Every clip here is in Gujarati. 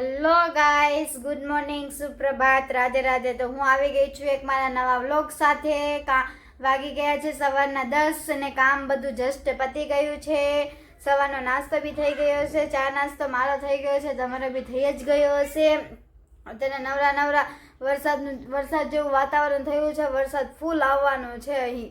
હેલો ગાઈસ, ગુડ મોર્નિંગ, સુપ્રભાત, રાધે રાધે। તો હું આવી ગઈ છું એક મારા નવા વ્લોગ સાથે। વાગી ગયા છે સવારના 10 અને કામ બધું જસ્ટ પતી ગયું છે। સવારનો નાસ્તો બી થઈ ગયો છે, ચા નાસ્તો મારો થઈ ગયો છે, તમારો બી થઈ જ ગયો હશે। અત્યારે નવરા નવરા વરસાદ જેવું વાતાવરણ થયું છે, વરસાદ ફૂલ આવવાનો છે અહીં।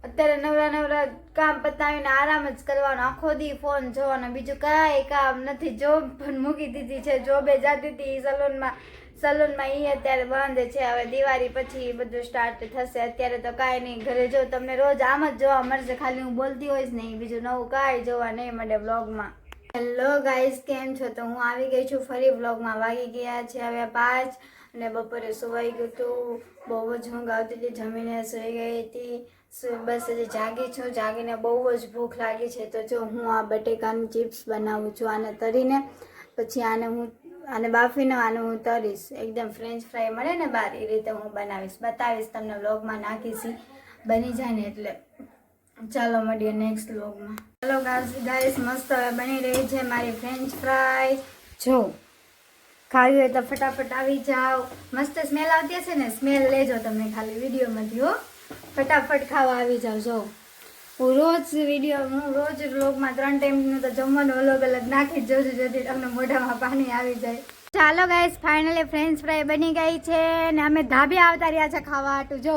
અત્યારે નવરા નવરા કામ પતાવીને આરામ જ કરવાનો, આખો દી ફોન જોવાનો, બીજું કાંઈ કામ નથી। જોબ પણ મૂકી દીધી છે, જોબે જતી હતી સલૂનમાં એ અત્યારે બંધ છે। હવે દિવાળી પછી બધું સ્ટાર્ટ થશે। અત્યારે તો કાંઈ નહીં, ઘરે જો તમને રોજ આમ જ જોવા મળશે, ખાલી હું બોલતી હોઈશ નહીં, બીજું નવું કાંઈ જોવા નહીં મળે બ્લોગમાં। હેલો ગાઈસ, કેમ છો? તો હું આવી ગઈ છું ફરી વ્લોગમાં। વાગી ગયા છે હવે 5 અને બપોરે સુવાઈ ગયું હતું, બહુ જ ઊંઘ આવતી હતી, જમીને સુઈ ગઈ હતી। બસ હજી જાગી છું, જાગીને બહુ જ ભૂખ લાગી છે। તો જો હું આ બટેકાની ચિપ્સ બનાવું છું, આને તરીને પછી આને બાફીને આને હું તરીશ, એકદમ ફ્રેન્ચ ફ્રાય મળે ને બહાર એ રીતે હું બનાવીશ, બતાવીશ તમને વ્લોગમાં, નાખીશ બની જાય ને એટલે। ચાલો મળીએ નેક્સ્ટ વ્લોગમાં। ચાલો ગાઈસ, મસ્ત હવે બની રહી છે મારી ફ્રેન્ચ ફ્રાય। જો ખાવી હોય તો ફટાફટ આવી જાઓ। મસ્ત સ્મેલ આવતી હશે ને, સ્મેલ લેજો તમે ખાલી વિડીયોમાંથી હો, ફટાફટ ખાવા આવી જાઓ। જો હું રોજ વ્લોગમાં 3 ટાઈમનું તો જમવાનું અલગ અલગ નાખી જ જોઉં છું, જેથી તમને મોઢામાં પાણી આવી જાય। ચાલો ગાઈસ, ફાઇનલી ફ્રેન્ચ ફ્રાય બની ગઈ છે ને અમે ધાબે આવતા રહ્યા છે ખાવા હાટું। જો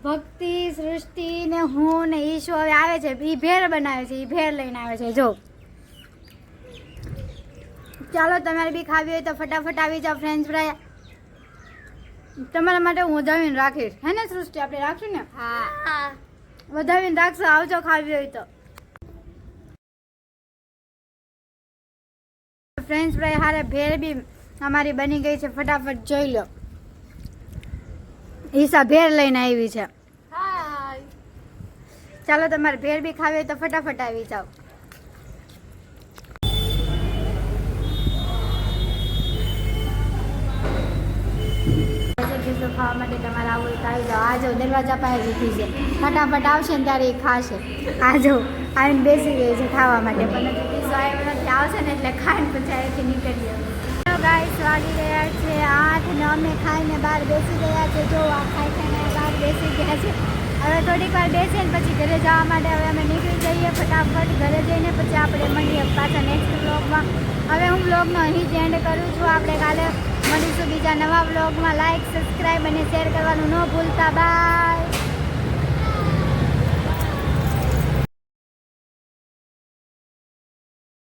ભક્તિ, સૃષ્ટિ ને હું ને ઈશુ હવે આવે છે, એ ભેળ બનાવે છે, એ ભેળ લઈને આવે છે। જો ચાલો તમારે બી ખાવી હોય તો ફટાફટ આવી જાઓ ફ્રેન્ચ ફ્રાય। તમારા માટે હું વધાવીને રાખીશ, હે ને સૃષ્ટિ? આપણે રાખશું ને? હા, વધાવીને રાખશો, આવજો ખાવી હોય તો। ફ્રેન્ચ ફ્રાય હારે ભેળ બી અમારી બની ગઈ છે, ફટાફટ જોઈ લો। ઈશા ભેળ લઈને આવી છે। ચાલો તમારે ભેળ બી ખાવી હોય તો ફટાફટ આવી જાઓ। ખાવા માટે તમારે આવું હોય તો આવી જાઓ। આ જો દરવાજા પાસે ઊભી છે, ફટાફટ આવશે ને ત્યારે એ ખાશે। આ જો આવીને બેસી ગઈ છે ખાવા માટે, પણ આવશે ને એટલે ખાઈને પછી અહીંથી નીકળીએ। ગાઈસ, વાગી ગયા છે 8 ને અમે ખાઈને બહાર બેસી ગયા છે। જો આ ખાઈને બહાર બેસી ગયા છે। હવે થોડીક વાર બેસીએ ને પછી ઘરે જવા માટે હવે અમે નીકળી જઈએ ફટાફટ। ઘરે જઈને પછી આપણે મળીએ પાછા નેક્સ્ટ વ્લોગમાં। હવે હું વ્લોગનો અહીં જ એન્ડ કરું છું, આપણે કાલે મળીશું બીજા નવા વ્લોગમાં। લાઈક, સબસ્ક્રાઈબ અને શેર કરવાનું ન ભૂલતા। બાય।